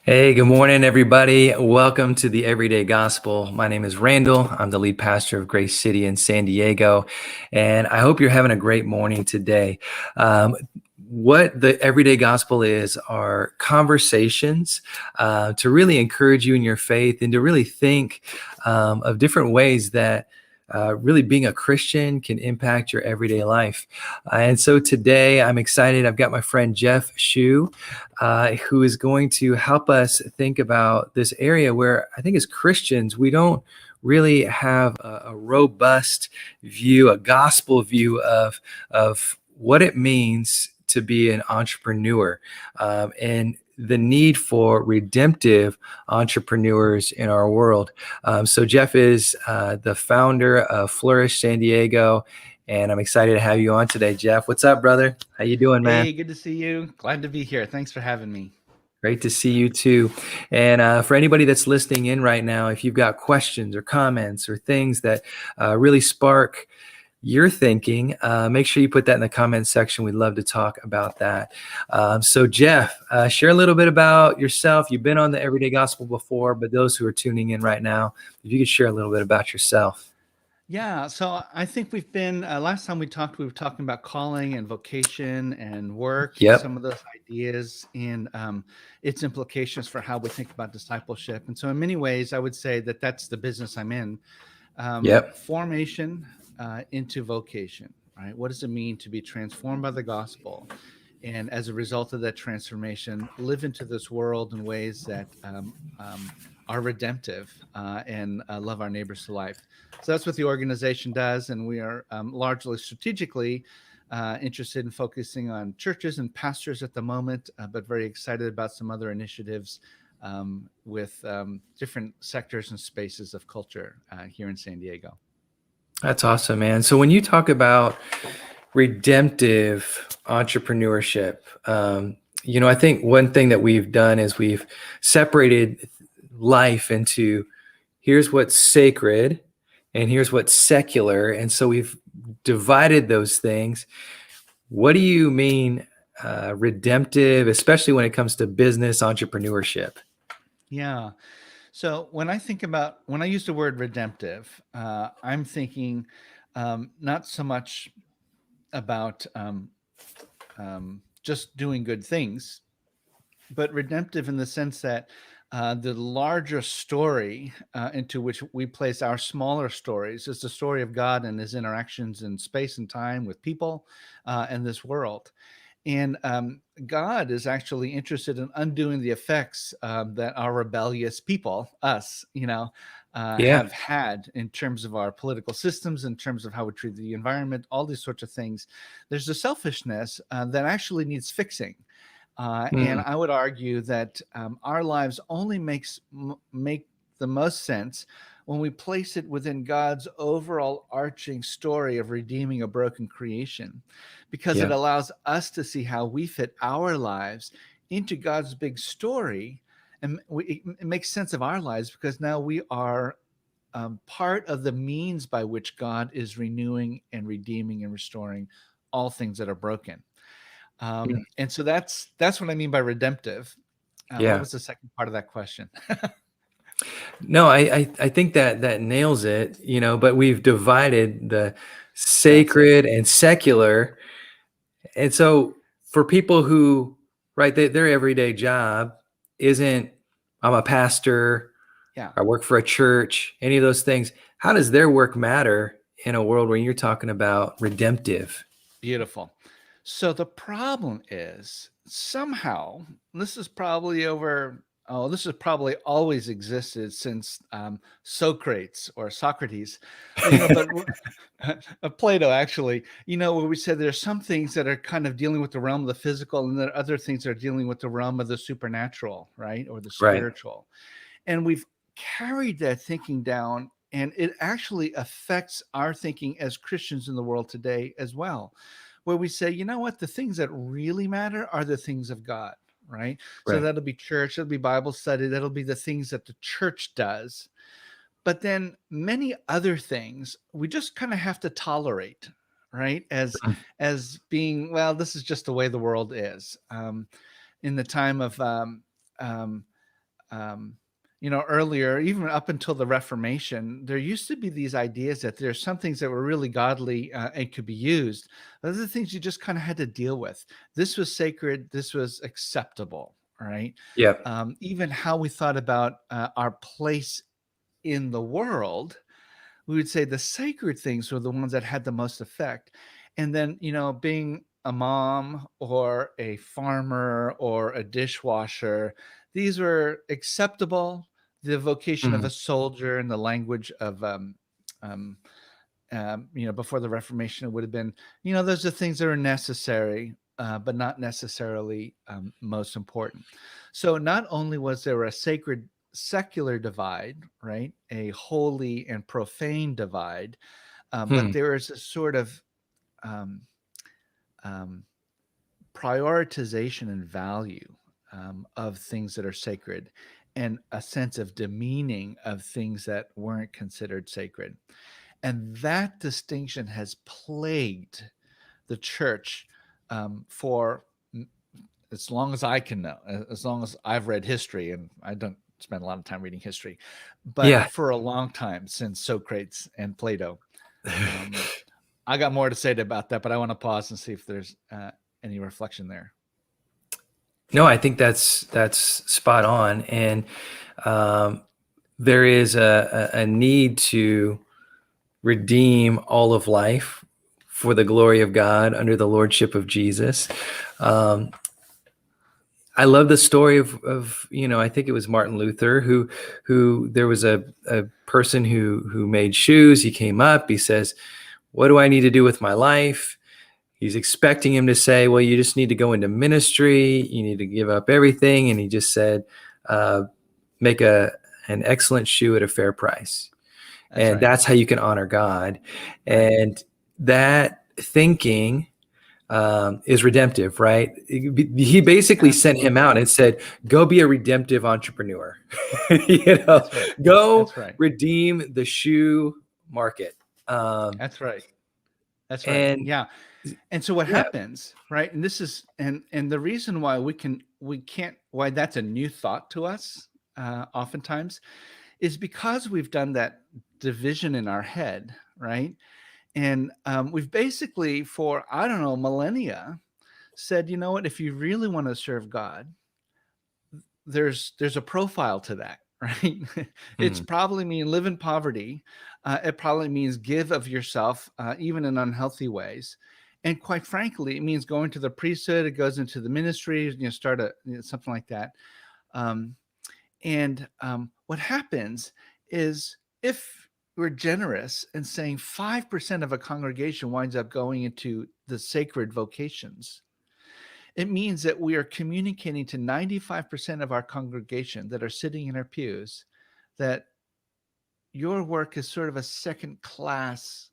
Hey, good morning, everybody. Welcome to the Everyday Gospel. My name is Randall. I'm the lead pastor of Grace City in San Diego, and I hope you're having a great morning today. What the Everyday Gospel is are conversations to really encourage you in your faith and to really think of different ways that really being a Christian can impact your everyday life. And so today I'm excited. I've got my friend Geoff Hsu, who is going to help us think about this area where I think as Christians, we don't really have a robust view, a gospel view of what it means to be an entrepreneur, and the need for redemptive entrepreneurs in our world. So Geoff is the founder of Flourish San Diego, and I'm excited to have you on today, Geoff. What's up, brother? How you doing, man? Hey, good to see you. Glad to be here. Thanks for having me. Great to see you too. And for anybody that's listening in right now, if you've got questions or comments or things that really spark your thinking, make sure you put that in the comments section. We'd love to talk about that. So Geoff, share a little bit about yourself. You've been on the Everyday Gospel before, but those who are tuning in right now, if you could share a little bit about yourself. Yeah, so I think we've been, last time we were talking about calling and vocation and work and Yep. some of those ideas and its implications for how we think about discipleship. And so, in many ways, I would say that that's the business I'm in. Yep. Formation into vocation, right? What does it mean to be transformed by the gospel? And as a result of that transformation, live into this world in ways that are redemptive and love our neighbors to life. So that's what the organization does, and we are largely strategically interested in focusing on churches and pastors at the moment, but very excited about some other initiatives with different sectors and spaces of culture here in San Diego. That's awesome, man. So when you talk about redemptive entrepreneurship, I think one thing that we've done is we've separated life into here's what's sacred and here's what's secular. And so we've divided those things. What do you mean redemptive, especially when it comes to business entrepreneurship? Yeah. So when I use the word redemptive, I'm thinking not so much about just doing good things, but redemptive in the sense that the larger story into which we place our smaller stories is the story of God and his interactions in space and time with people and this world. And God is actually interested in undoing the effects that our rebellious people, us, Yeah. have had in terms of our political systems, in terms of how we treat the environment, all these sorts of things. There's a selfishness that actually needs fixing. And Mm, I would argue that our lives only make the most sense when we place it within God's overall arching story of redeeming a broken creation, because it yeah. allows us to see how we fit our lives into God's big story. And it makes sense of our lives because now we are part of the means by which God is renewing and redeeming and restoring all things that are broken. Mm, And so that's what I mean by redemptive. What yeah. was the second part of that question? No, I think that that nails it, but we've divided the That's it. sacred and secular. And so for people who, right, their everyday job isn't, I'm a pastor, Yeah, I work for a church, any of those things. How does their work matter in a world where you're talking about redemptive? beautiful. So the problem is somehow this is probably over. Oh, this has probably always existed since Socrates or Socrates, but Plato actually, where we said there's some things that are kind of dealing with the realm of the physical, and there are other things that are dealing with the realm of the supernatural, right, or the Right. spiritual. And we've carried that thinking down, and it actually affects our thinking as Christians in the world today as well, where we say, you know what, the things that really matter are the things of God, right? So Right. that'll be church, that'll be Bible study, that'll be the things that the church does. But then many other things we just kind of have to tolerate, right? Mm, As being, well, this is just the way the world is. In the time of earlier, even up until the Reformation, there used to be these ideas that there's some things that were really godly and could be used. Other things you just kind of had to deal with. This was sacred. This was acceptable. Right. Yep. Even how we thought about our place in the world, we would say the sacred things were the ones that had the most effect. And then, being a mom or a farmer or a dishwasher, these were acceptable. The vocation of Mhm. a soldier and the language of, before the Reformation, it would have been, those are things that are necessary, but not necessarily most important. So not only was there a sacred secular divide, right, a holy and profane divide, but Hmm. there is a sort of um, um, prioritization and value of things that are sacred, and a sense of demeaning of things that weren't considered sacred. And that distinction has plagued the church for as long as I can know, as long as I've read history, and I don't spend a lot of time reading history, but Yeah. for a long time, since Socrates and Plato. I got more to say about that, but I want to pause and see if there's any reflection there. No, I think that's spot on, and there is a need to redeem all of life for the glory of God under the lordship of Jesus. Um, I love the story of I think it was Martin Luther who there was a person who made shoes. He came up, he says, "What do I need to do with my life?" He's expecting him to say, "Well, you just need to go into ministry. You need to give up everything." And he just said, "Make an excellent shoe at a fair price." That's And right. that's how you can honor God. Right. And that thinking is redemptive, right? He basically sent him out Absolutely. and said, "Go be a redemptive entrepreneur." That's right. Go That's right. redeem the shoe market. Um, That's right. That's right. and Yeah. And so what yeah, happens, right? And this is and the reason why why that's a new thought to us oftentimes is because we've done that division in our head, right? And we've basically, for I don't know, millennia, said, you know what? If you really want to serve God, there's a profile to that, right? It's hmm, probably mean live in poverty. It probably means give of yourself, even in unhealthy ways. And quite frankly, it means going to the priesthood. It goes into the ministry. Start something like that. Um, and what happens is, if we're generous and saying 5% of a congregation winds up going into the sacred vocations, it means that we are communicating to 95% of our congregation that are sitting in our pews that your work is sort of a second class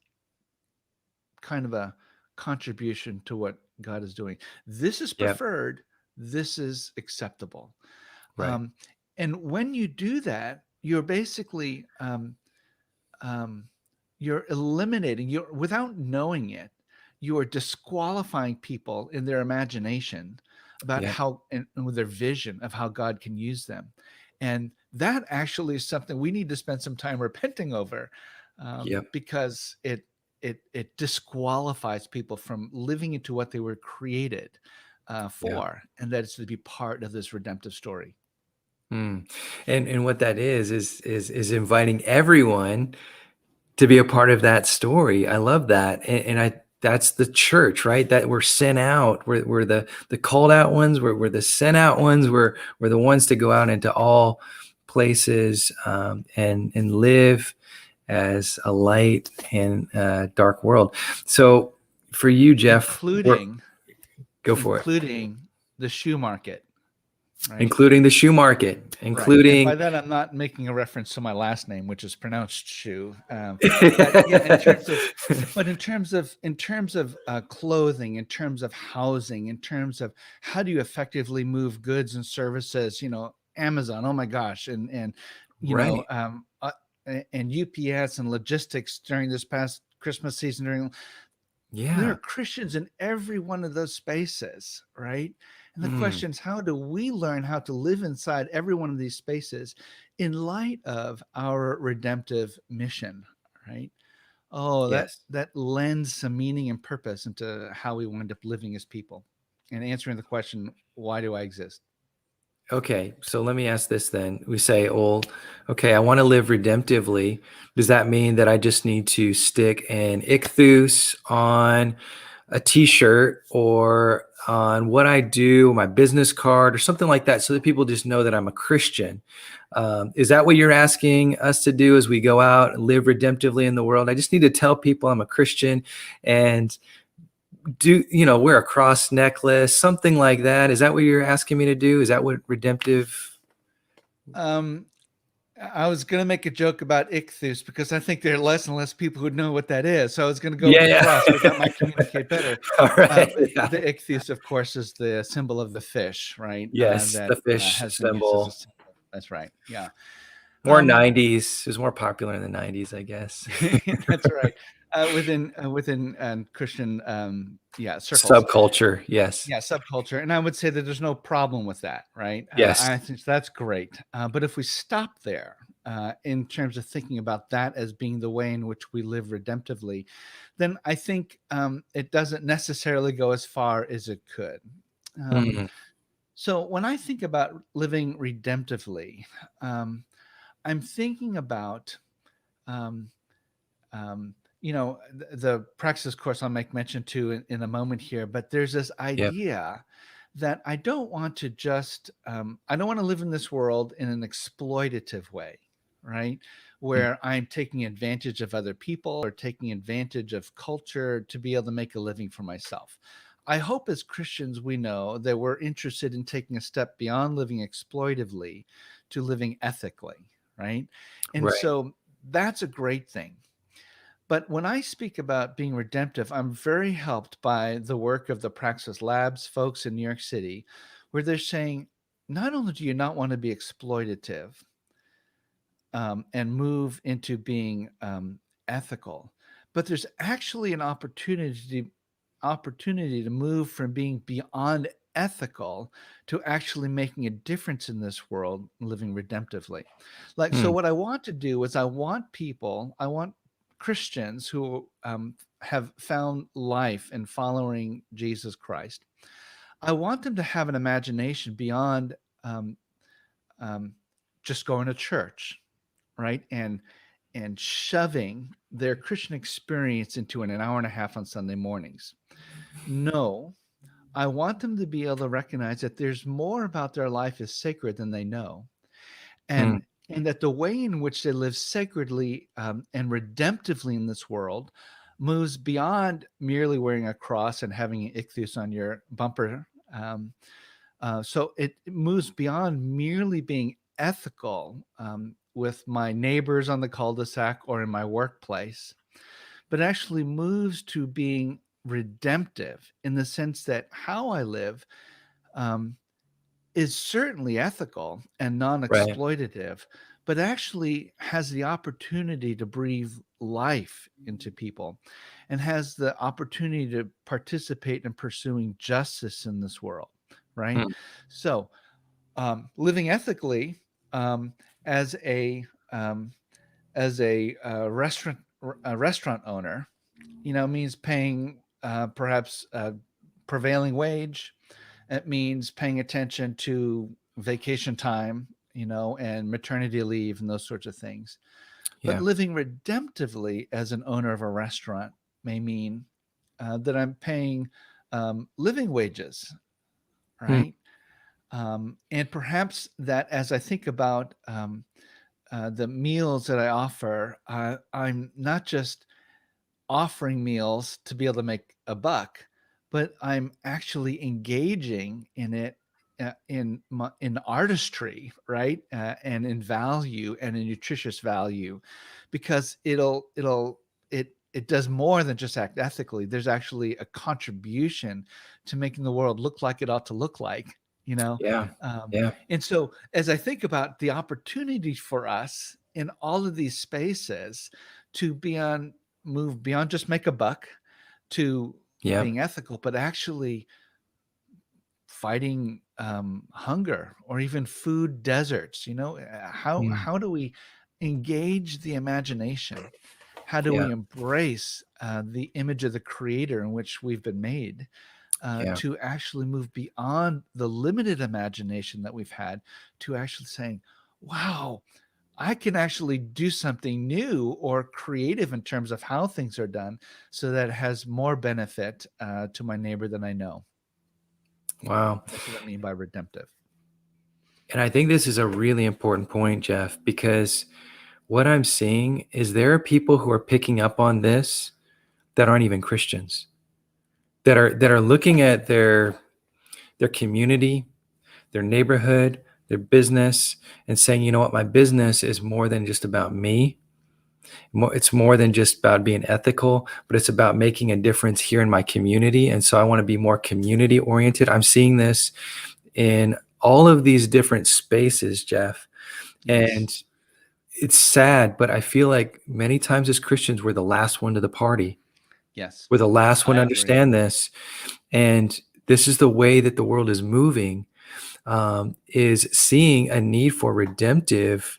kind of a contribution to what God is doing. This is yeah, preferred. This is acceptable. right, Um, and when you do that, you're basically um, you're eliminating, you're without knowing it, you are disqualifying people in their imagination about yeah, how and with their vision of how God can use them. And that actually is something we need to spend some time repenting over, yep, because it disqualifies people from living into what they were created yeah. for, and that is to be part of this redemptive story. Mm. And what that is inviting everyone to be a part of that story. I love that. And I that's the church, right? That we're sent out. We're the called out ones. We're the sent out ones. We're the ones to go out into all places and live as a light in a dark world. So for you, Geoff, including go for it. including the shoe market, right? Including the shoe market, Right. And by including that, I'm not making a reference to my last name, which is pronounced shoe. But yeah, in terms of clothing, in terms of housing, in terms of how do you effectively move goods and services, Amazon, oh my gosh, and you know, right. and UPS and logistics during this past Christmas season. There are Yeah. Christians in every one of those spaces, right? And the question is, how do we learn how to live inside every one of these spaces in light of our redemptive mission, right? Oh, Yes. that lends some meaning and purpose into how we wind up living as people and answering the question, why do I exist? Okay, so let me ask this then. We say, well, okay, I want to live redemptively. Does that mean that I just need to stick an ichthus on a t-shirt or on what I do, my business card or something like that, so that people just know that I'm a Christian? Is that what you're asking us to do as we go out and live redemptively in the world? I just need to tell people I'm a Christian and wear a cross necklace, something like that. Is that what you're asking me to do? Is that what redemptive? Um, I was going to make a joke about ichthus because I think there are less and less people who know what that is. So I was going to go with the Yeah. cross, but that might communicate better. All right. Yeah. The ichthus, of course, is the symbol of the fish, right? Yes, That the fish has been used as a symbol. symbol. That's right. Yeah. More Um, 90s. It was more popular in the 90s, I guess. that's right. Within Christian, circles. Subculture. Yes. Yeah, subculture. And I would say that there's no problem with that, right? Yes. I think that's great. But if we stop there, in terms of thinking about that as being the way in which we live redemptively, then I think it doesn't necessarily go as far as it could. Mm, So when I think about living redemptively, I'm thinking about um, the praxis course I'll make mention to in a moment here, but there's this yep. idea that I don't want to just, I don't want to live in this world in an exploitative way, right? Mm, Where I'm taking advantage of other people or taking advantage of culture to be able to make a living for myself. I hope as Christians, we know that we're interested in taking a step beyond living exploitively to living ethically, right? And right. so that's a great thing. But when I speak about being redemptive, I'm very helped by the work of the Praxis Labs folks in New York City, where they're saying, not only do you not want to be exploitative and move into being ethical, but there's actually an opportunity to move from being beyond ethical to actually making a difference in this world, living redemptively. So Mm, what I want to do is I want Christians who have found life in following Jesus Christ. I want them to have an imagination beyond um, um, just going to church, right? And shoving their Christian experience into an hour and a half on Sunday mornings. No, I want them to be able to recognize that there's more about their life is sacred than they know, mm, and that the way in which they live sacredly and redemptively in this world moves beyond merely wearing a cross and having an ichthus on your bumper. So it moves beyond merely being ethical with my neighbors on the cul-de-sac or in my workplace, but actually moves to being redemptive in the sense that how I live um, is certainly ethical and right. non-exploitative, but actually has the opportunity to breathe life into people and has the opportunity to participate in pursuing justice in this world, right? Mm, So, living ethically um, as a um, restaurant owner, means paying perhaps a prevailing wage. It means paying attention to vacation time, and maternity leave and those sorts of things. But yeah. living redemptively as an owner of a restaurant may mean that I'm paying living wages, Mm, right? And perhaps that as I think about the meals that I offer, I'm not just offering meals to be able to make a buck, but I'm actually engaging in it in artistry, right, and in value and in nutritious value, because it does more than just act ethically. There's actually a contribution to making the world look like it ought to look like, you know. yeah. Um, Yeah. and so, as I think about the opportunity for us in all of these spaces to move beyond just make a buck to Yeah. being ethical, but actually fighting hunger or even food deserts. Mm. How do we engage the imagination? How do Yeah. we embrace the image of the Creator in which we've been made, Yeah. to actually move beyond the limited imagination that we've had to actually saying, wow, I can actually do something new or creative in terms of how things are done so that it has more benefit to my neighbor than I know. Wow. That's what I mean by redemptive. And I think this is a really important point, Geoff, because what I'm seeing is there are people who are picking up on this that aren't even Christians, that are looking at their community, their neighborhood, their business, and saying, you know what, my business is more than just about me. It's more than just about being ethical, but it's about making a difference here in my community. And so I want to be more community oriented. I'm seeing this in all of these different spaces, Geoff. Yes. And it's sad, but I feel like many times as Christians, we're the last one to the party. Yes. We're the last one I to agree. understand this. And this is the way that the world is moving, is seeing a need for redemptive,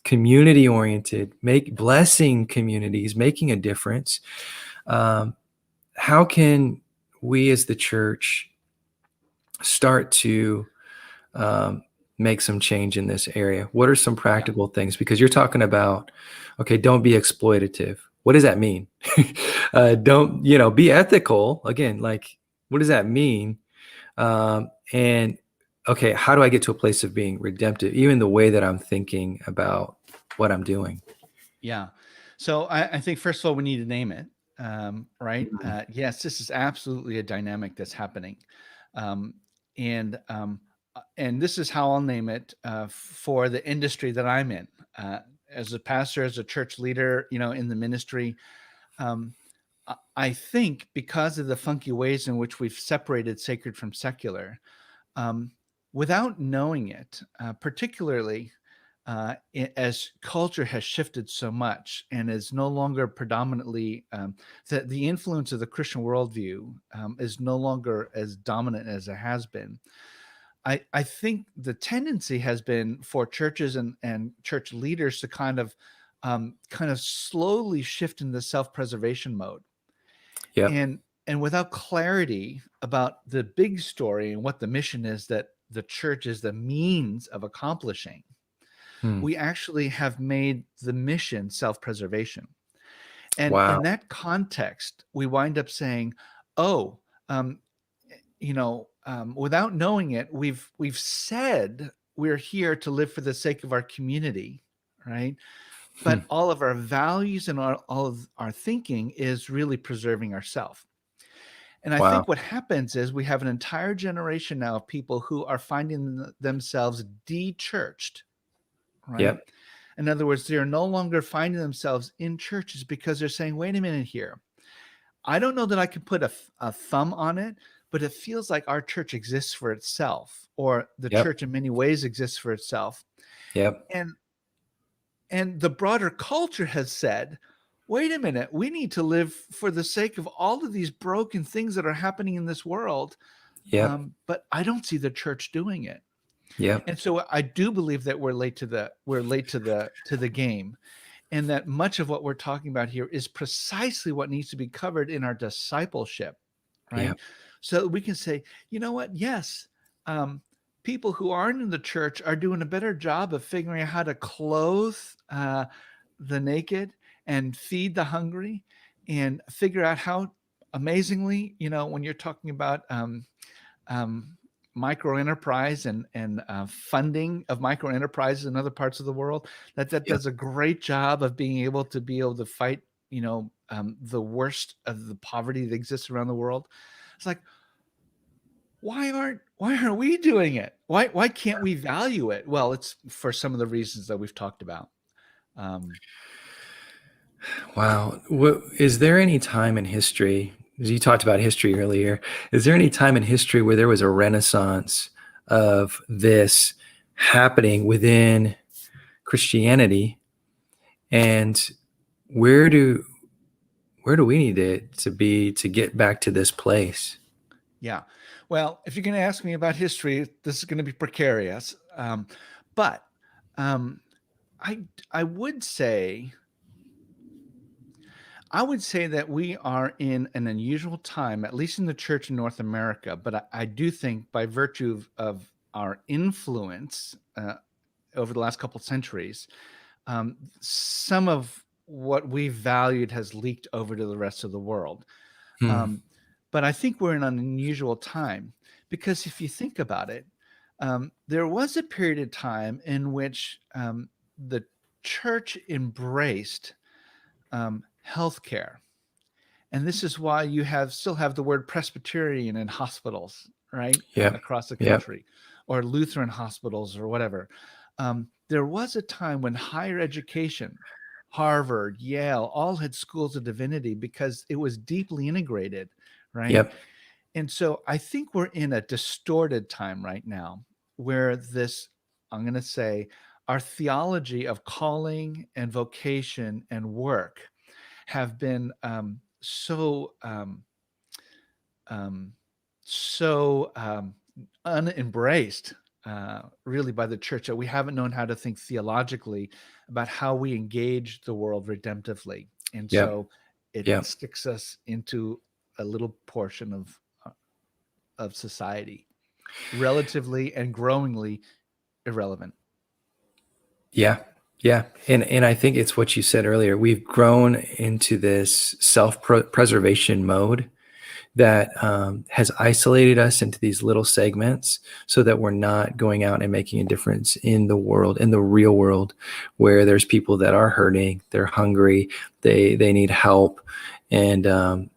community oriented, make blessing communities, making a difference. How can we as the church start to make some change in this area? What are some Yeah. practical things? Because you're talking about, okay, don't be exploitative. What does that mean? Don't, be ethical. Again, like, what does that mean? And okay, how do I get to a place of being redemptive, even the way that I'm thinking about what I'm doing? Yeah. So I think first of all, we need to name it. Right. Mhm. Yes, this is absolutely a dynamic that's happening. Um, and and this is how I'll name it for the industry that I'm in. As a pastor, as a church leader, in the ministry, um, I think because of the funky ways in which we've separated sacred from secular, um, without knowing it, particularly as culture has shifted so much and is no longer predominantly the influence of the Christian worldview is no longer as dominant as it has been. I think the tendency has been for churches and church leaders to kind of slowly shift into self-preservation mode, Yep. and without clarity about the big story and what the mission is that the church is the means of accomplishing, Hmm. we actually have made the mission self-preservation. And Wow. in that context, we wind up saying, oh, um, without knowing it, we've said we're here to live for the sake of our community, right? Hmm. But all of our values and all of our thinking is really preserving ourselves. And I Wow. think what happens is we have an entire generation now of people who are finding themselves de-churched, right? Yep. In other words, they are no longer finding themselves in churches because they're saying, wait a minute here. I don't know that I can put a thumb on it, but it feels like our church exists for itself, or the Yep. church in many ways exists for itself. Yep. And the broader culture has said, wait a minute, we need to live for the sake of all of these broken things that are happening in this world. Yep. But I don't see the church doing it. Yep. And so I do believe that we're late to the game, and that much of what we're talking about here is precisely what needs to be covered in our discipleship, right? Yep. So that we can say, you know what? Yes, um, people who aren't in the church are doing a better job of figuring out how to clothe the naked and feed the hungry, and figure out how amazingly, when you're talking about um, micro enterprise and funding of micro enterprises in other parts of the world, that Yep. does a great job of being able to fight the worst of the poverty that exists around the world. It's like, why aren't we doing it? Why can't we value it? Well, it's for some of the reasons that we've talked about. um, Wow. Is there any time in history, as you talked about history earlier, is there any time in history where there was a renaissance of this happening within Christianity? And where do where do we need it to be to get back to this place? Yeah. Well, if you're going to ask me about history, this is going to be precarious. But um, I I would say that we are in an unusual time, at least in the church in North America. But I do think, by virtue of our influence over the last couple of centuries, some of what we valued has leaked over to the rest of the world. Hmm. Um, but I think we're in an unusual time, because if you think about it, there was a period of time in which the church embraced healthcare. And this is why you still have the word Presbyterian in hospitals, right? Yep. Across the Yep. country, or Lutheran hospitals, or whatever. There was a time when higher education, Harvard, Yale, all had schools of divinity because it was deeply integrated, right? Yep. And so I think we're in a distorted time right now, where I'm going to say, our theology of calling and vocation and work have been um, so unembraced, really, by the church, that we haven't known how to think theologically about how we engage the world redemptively. And Yep. so it Yep. sticks us into a little portion of society, relatively and growingly irrelevant. Yeah. Yeah. And I think it's what you said earlier. We've grown into this self-preservation mode that has isolated us into these little segments so that we're not going out and making a difference in the world, in the real world, where there's people that are hurting, they're hungry, they need help. And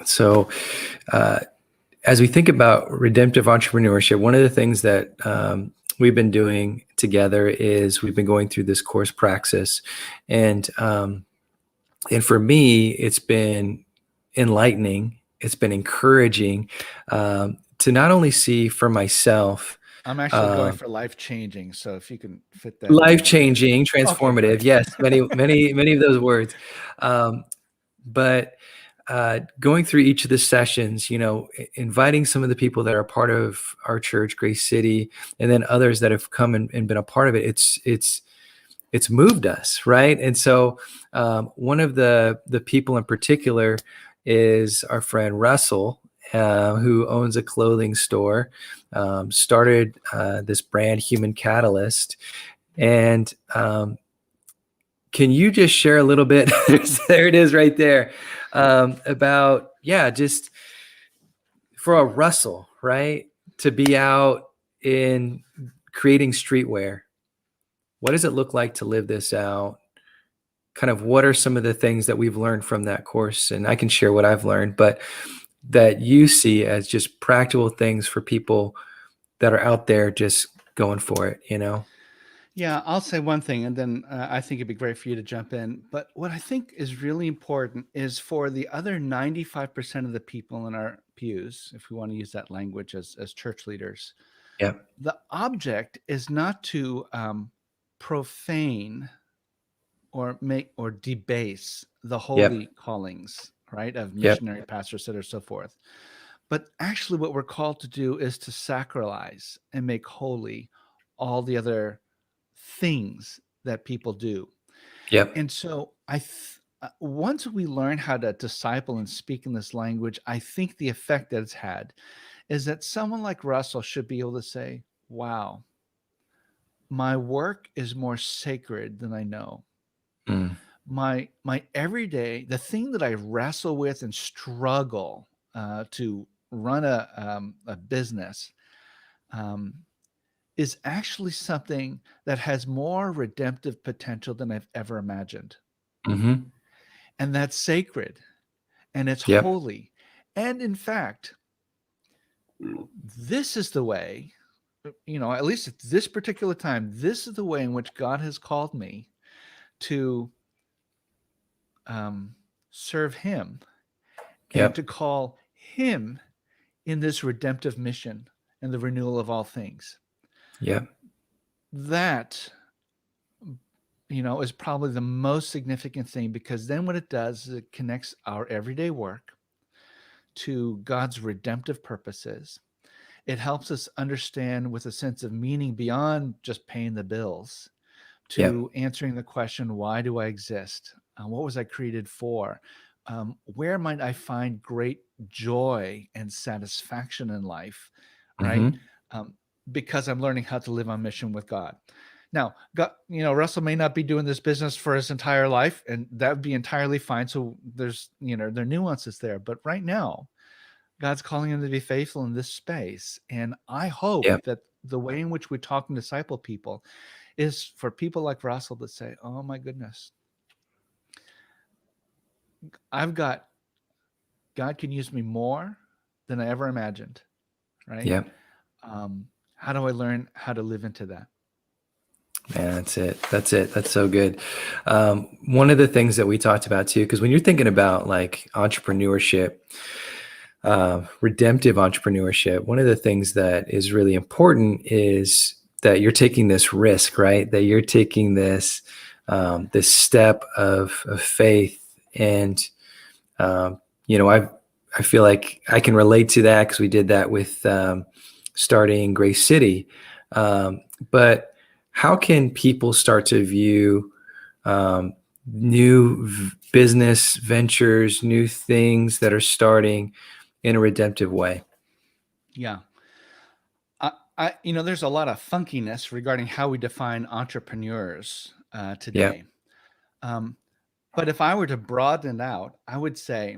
so as we think about redemptive entrepreneurship, one of the things that we've been doing together is we've been going through this course Praxis, and for me, it's been enlightening. It's been encouraging to not only see for myself I'm actually going uh, for life changing. So if you can fit that in life there, that'd be great. changing, Okay, transformative. great. Yes, many of those words. Um, but going through each of the sessions, inviting some of the people that are part of our church, Grace City, and then others that have come and been a part of it, it's moved us, right? And so one of the people in particular is our friend Russell, who owns a clothing store, started this brand, Human Catalyst. And can you just share a little bit? There it is right there, about, yeah, just for a Russell, right, to be out in creating streetwear. What does it look like to live this out? Kind of what are some of the things that we've learned from that course? And I can share what I've learned, but that you see as just practical things for people that are out there just going for it. Yeah, I'll say one thing, and then I think it'd be great for you to jump in. But what I think is really important is for the other 95% of the people in our pews, if we want to use that language as church leaders, Yep. the object is not to profane or make or debase the holy Yep. callings, right, of Yep. missionary, pastors, or so forth. But actually, what we're called to do is to sacralize and make holy all the other things that people do. Yep. And so once we learn how to disciple and speak in this language, I think the effect that it's had is that someone like Russell should be able to say, wow, my work is more sacred than I know. Mm. My everyday, the thing that I wrestle with and struggle to run a business, um, is actually something that has more redemptive potential than I've ever imagined. Mm-hmm. And that's sacred, and it's Yep. holy. And in fact, this is the way, at least at this particular time, this is the way in which God has called me to serve Him and to Yep. call Him in this redemptive mission and the renewal of all things. Yep. That, is probably the most significant thing, because then what it does is it connects our everyday work to God's redemptive purposes. It helps us understand with a sense of meaning beyond just paying the bills, Yep. to answering the question, why do I exist? What was I created for? Where might I find great joy and satisfaction in life, right? Hmm. Um, because I'm learning how to live on mission with God. Now, God, Russell may not be doing this business for his entire life, and that would be entirely fine. So there's, there are nuances there. But right now, God's calling him to be faithful in this space. And I hope Yep. that the way in which we talk and disciple people is for people like Russell to say, oh my goodness, God can use me more than I ever imagined, right? Yep. How do I learn how to live into that? Man, that's it. That's it. That's so good. One of the things that we talked about too, because when you're thinking about like entrepreneurship, redemptive entrepreneurship, one of the things that is really important is that you're taking this risk, right? That you're taking this step of faith, and I feel like I can relate to that because we did that with starting Grace City. But how can people start to view new business ventures, new things that are starting in a redemptive way? Yeah. There's a lot of funkiness regarding how we define entrepreneurs Yeah. today. But if I were to broaden it out, I would say,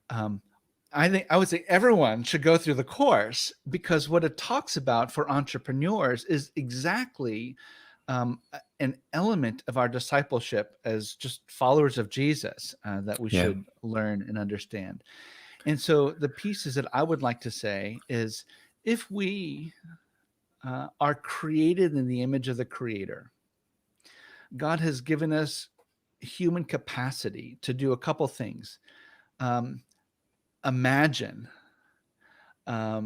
I would say everyone should go through the course, because what it talks about for entrepreneurs is exactly an element of our discipleship as just followers of Jesus that we Yeah. should learn and understand. And so the pieces that I would like to say is, if we are created in the image of the Creator, God has given us human capacity to do a couple things. Imagine a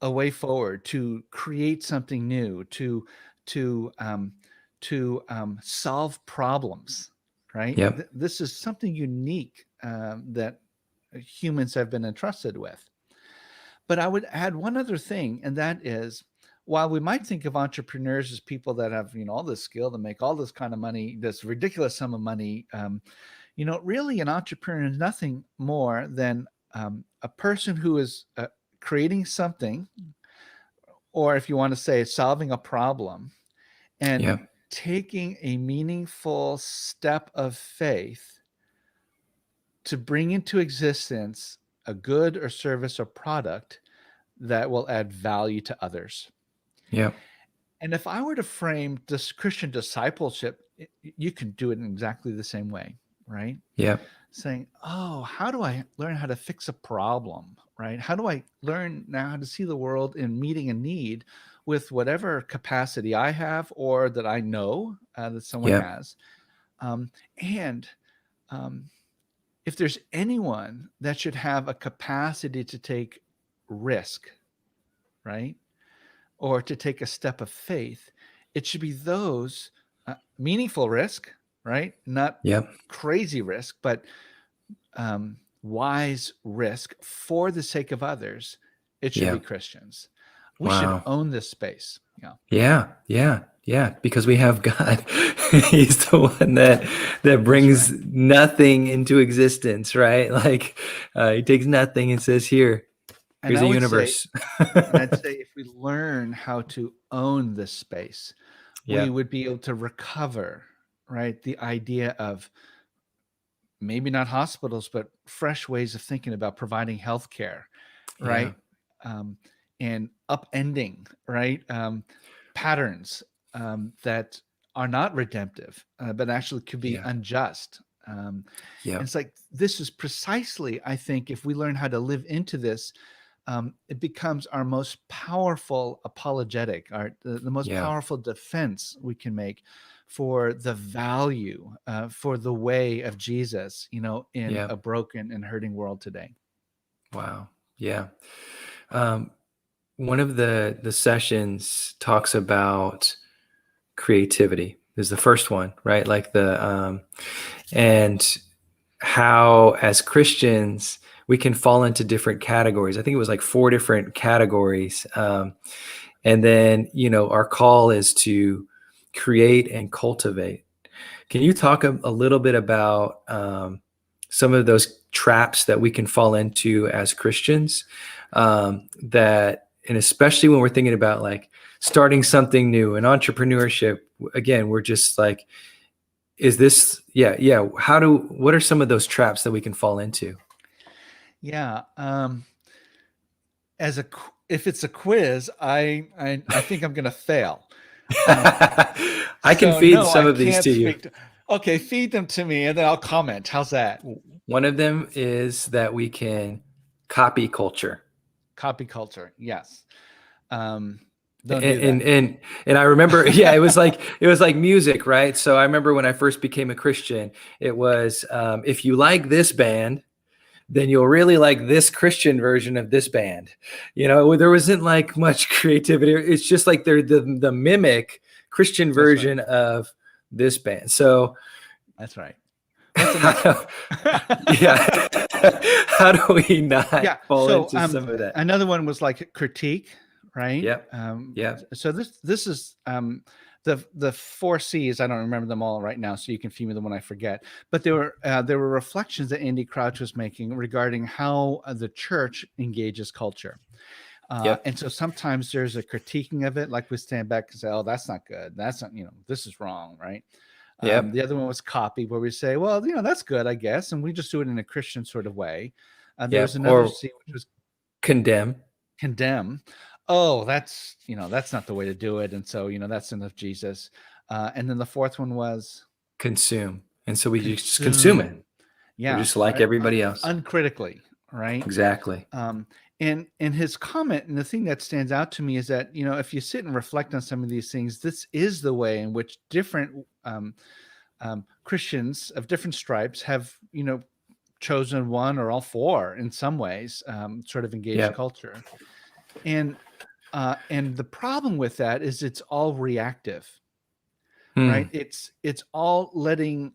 way forward, to create something new, to solve problems. Right? Yep. This is something unique that humans have been entrusted with. But I would add one other thing, and that is, while we might think of entrepreneurs as people that have, all this skill to make all this kind of money, this ridiculous sum of money, really an entrepreneur is nothing more than a person who is creating something, or if you want to say solving a problem, and Yep. taking a meaningful step of faith to bring into existence a good or service or product that will add value to others. Yep. And if I were to frame this Christian discipleship, you can do it in exactly the same way, right? Yep. Saying, oh, how do I learn how to fix a problem, right? How do I learn now how to see the world in meeting a need with whatever capacity I have, or that I know that someone Yep. has? And if there's anyone that should have a capacity to take risk, right, or to take a step of faith, it should be those meaningful risk, right? Not Yep. crazy risk, but wise risk for the sake of others. It should be Yep. Christians. We should Wow. own this space. Yeah. Yeah. Yeah. Yeah. Because we have God. He's the one that That's brings right. nothing into existence, right? Like he takes nothing and says, And here's I a would say, universe. and I'd say if we learn how to own this space, we Yeah. would be able to recover, right? The idea of maybe not hospitals, but fresh ways of thinking about providing healthcare, Yeah. right? And upending, right? Patterns that are not redemptive, but actually could be Yeah. unjust. And Yep. it's like, this is precisely, I think, if we learn how to live into this, it becomes our most powerful apologetic, the most Yeah. powerful defense we can make for the value, for the way of Jesus, in Yeah. a broken and hurting world today. Wow. Yeah. Um, One of the sessions talks about creativity. Is the first one, right? Like and how as Christians we can fall into different categories. I think it was like 4 different categories. And then, our call is to create and cultivate. Can you talk a little bit about some of those traps that we can fall into as Christians, and especially when we're thinking about like starting something new and entrepreneurship? Again, we're just like, is this, yeah. What are some of those traps that we can fall into? Yeah. If it's a quiz, I think I'm going to fail. I can So feed no, some I of these can't to you. speak to. Okay, feed them to me, and then I'll comment. How's that? One of them is that we can copy culture. Copy culture. Yes. Don't do And that. and and I remember, yeah, it was like music, right? So I remember when I first became a Christian, it was if you like this band, then you'll really like this Christian version of this band. There wasn't like much creativity. It's just like they're the mimic Christian That's right. version of this band. So That's right. What's the next one? yeah, how do we not Yeah. fall So into some of that? another one was like critique, right? Yep. Yep. So this is the 4 C's. I don't remember them all right now, so you can feed me the one I forget. But there were reflections that Andy Crouch was making regarding how the church engages culture. Yep. And so sometimes there's a critiquing of it, like we stand back and say, "Oh, that's not good. That's not, this is wrong," right? Yep. The other one was copy, where we say, "Well, that's good, I guess," and we just do it in a Christian sort of way. There was Yep. another Or C, which was condemn. condemn. Oh, that's not the way to do it, and so that's sin of Jesus. And then the fourth one was Consume. And so we just consume it. consume. We're Yeah, just like everybody else. uncritically, right? Exactly. And his comment, and the thing that stands out to me is that if you sit and reflect on some of these things, this is the way in which different Christians of different stripes have chosen one or all four in some ways, sort of engaged Yep. culture. And the problem with that is it's all reactive, right? It's all letting,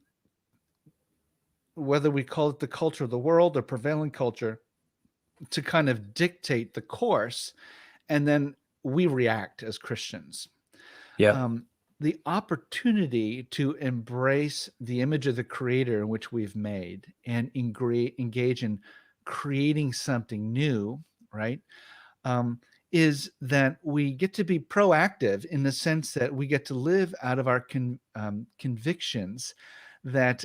whether we call it the culture of the world or prevailing culture, to kind of dictate the course, and then we react as Christians. Yep. The opportunity to embrace the image of the Creator in which we've made and engage in creating something new, right? Is that we get to be proactive in the sense that we get to live out of our convictions that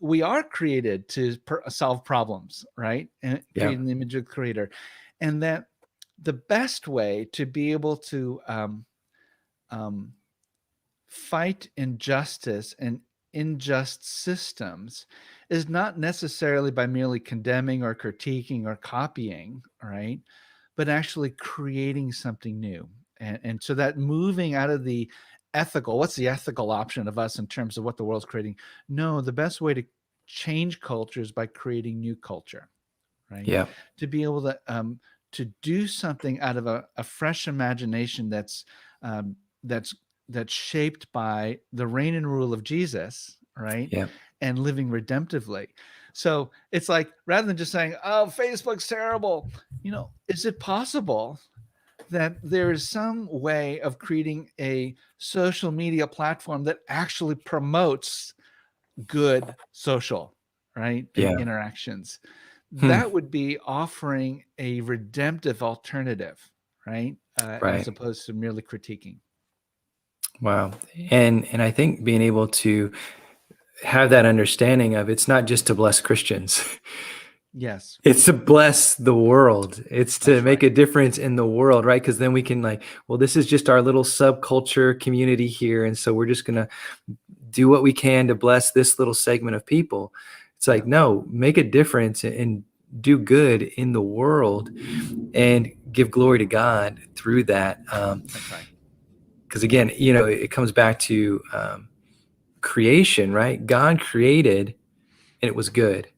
we are created to solve problems, right? And create an image of the Creator. And that the best way to be able to fight injustice and unjust systems is not necessarily by merely condemning or critiquing or copying, right? But actually creating something new. And so that moving out of the ethical, what's the ethical option of us in terms of what the world's creating? No, the best way to change culture is by creating new culture, right? Yeah. To be able to do something out of a fresh imagination that's shaped by the reign and rule of Jesus, right? Yeah. And living redemptively. So it's like, rather than just saying, "Oh, Facebook's terrible," is it possible that there is some way of creating a social media platform that actually promotes good social, right? Yeah. Interactions? That would be offering a redemptive alternative, right? Right. As opposed to merely critiquing. Wow. And I think being able to have that understanding of it's not just to bless Christians. Yes. It's to bless the world. It's to That's make right. a difference in the world, right? Because then we can well, this is just our little subculture community here. And so we're just going to do what we can to bless this little segment of people. It's like, no, make a difference and do good in the world and give glory to God through that. That's right. Because again, it comes back to creation, right? God created and it was good.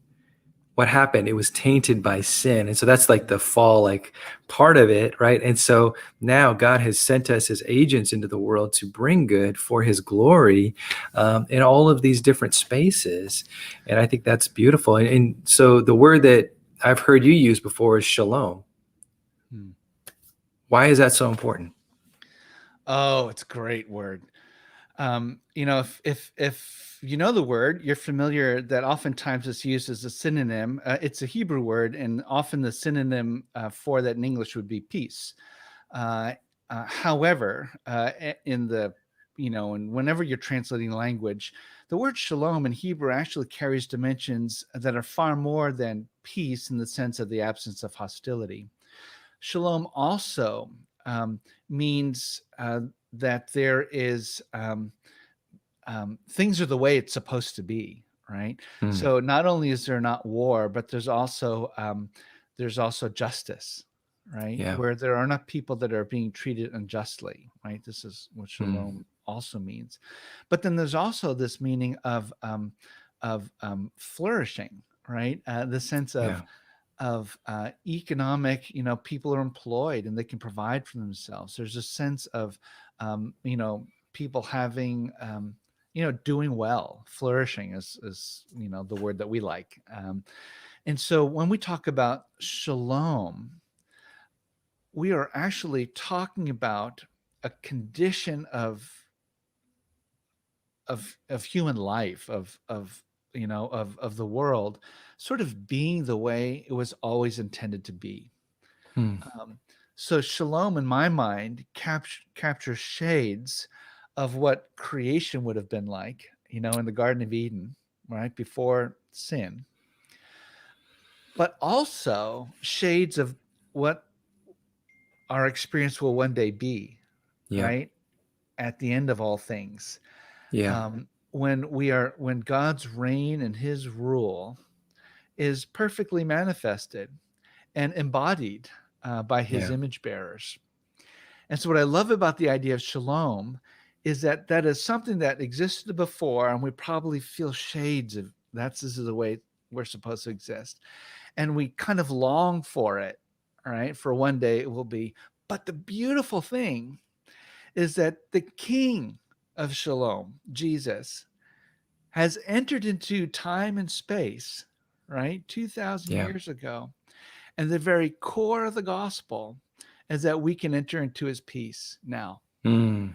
what happened? It was tainted by sin. And so that's like the fall, like part of it, right? And so now God has sent us as agents into the world to bring good for his glory, in all of these different spaces. And I think that's beautiful. And so the word that I've heard you use before is shalom. Hmm. Why is that so important? Oh, it's a great word. If you know the word, you're familiar that oftentimes it's used as a synonym. It's a Hebrew word, and often the synonym for that in English would be peace. Uh, However, and whenever you're translating language, the word shalom in Hebrew actually carries dimensions that are far more than peace in the sense of the absence of hostility. Shalom also means that there is things are the way it's supposed to be, right? Mm, So not only is there not war, but there's also justice, right? yeah. Where there are not people that are being treated unjustly, right? This is what Mm, shalom also means. But then there's also this meaning of flourishing, right? The sense yeah. of economic, people are employed and they can provide for themselves. There's a sense of people having doing well. Flourishing is the word that we like. And so when we talk about shalom, we are actually talking about a condition of human life, of the world, sort of being the way it was always intended to be. Mm, Um, so shalom, in my mind, captures shades of what creation would have been like, in the Garden of Eden, right before sin, but also shades of what our experience will one day be, yeah. right at the end of all things. Yeah. When God's reign and His rule is perfectly manifested and embodied by His Yeah. image bearers. And so, what I love about the idea of shalom is that that is something that existed before, and we probably feel shades of that's this is the way we're supposed to exist, and we kind of long for it. All right, for one day it will be. But the beautiful thing is that the King of Shalom, Jesus, has entered into time and space, right, 2,000 Yeah. years ago, and the very core of the gospel is that we can enter into His peace now. Mm,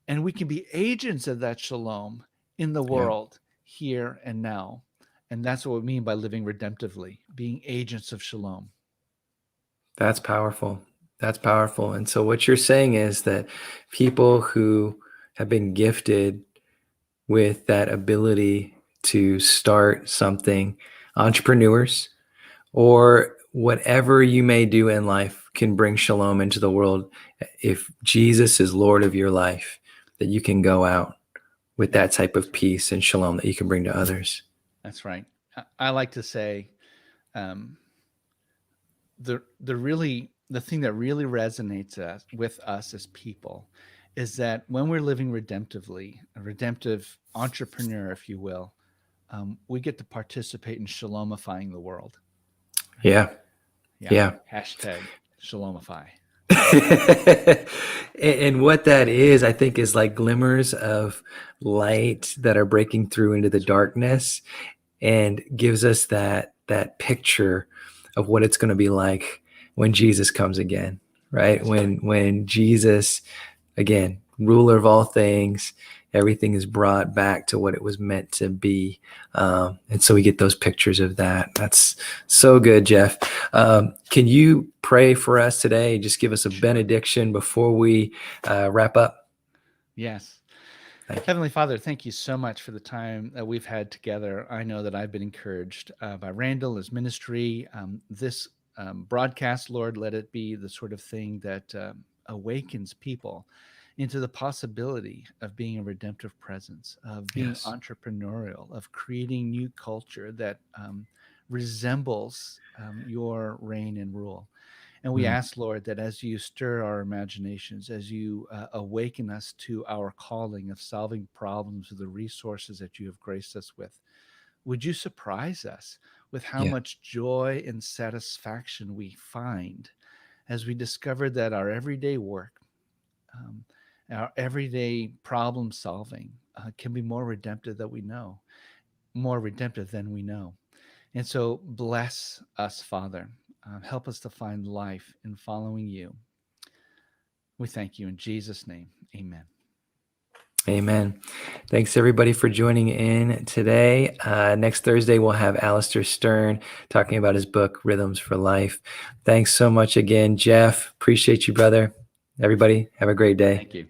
And we can be agents of that shalom in the yeah. world here and now. And that's what we mean by living redemptively, being agents of shalom. That's powerful. That's powerful. And so what you're saying is that people who have been gifted with that ability to start something, entrepreneurs, or whatever you may do in life, can bring shalom into the world. If Jesus is Lord of your life, that you can go out with Yeah, that type of peace and shalom that you can bring to others. that's right. I like to say um, the thing that really resonates with us as people is that when we're living redemptively, a redemptive entrepreneur, if you will, we get to participate in shalomifying the world. Right? Yeah. Yeah. Yeah. Hashtag shalomify. And what that is, I think, is like glimmers of light that are breaking through into the That's right. darkness, and gives us that picture of what it's going to be like when Jesus comes again, right? That's right. When Jesus, again, ruler of all things, everything is brought back to what it was meant to be. And so we get those pictures of that. That's so good, Geoff. Can you pray for us today? Just give us a Sure. benediction before we wrap up. Yes. Thank you. Heavenly Father, thank you so much for the time that we've had together. I know that I've been encouraged by Randall, his ministry. This broadcast, Lord, let it be the sort of thing that awakens people into the possibility of being a redemptive presence, of being Yes. entrepreneurial, of creating new culture that resembles your reign and rule. And we Mm, ask, Lord, that as you stir our imaginations, as you awaken us to our calling of solving problems with the resources that you have graced us with, would you surprise us with how much joy and satisfaction we find as we discover that our everyday work, our everyday problem solving can be more redemptive than we know. And so bless us, Father. Help us to find life in following you. We thank you in Jesus' name. Amen. Amen. Thanks everybody for joining in today. Next Thursday, we'll have Alistair Stern talking about his book, Rhythms for Life. Thanks so much again, Geoff. Appreciate you, brother. Everybody, have a great day. Thank you.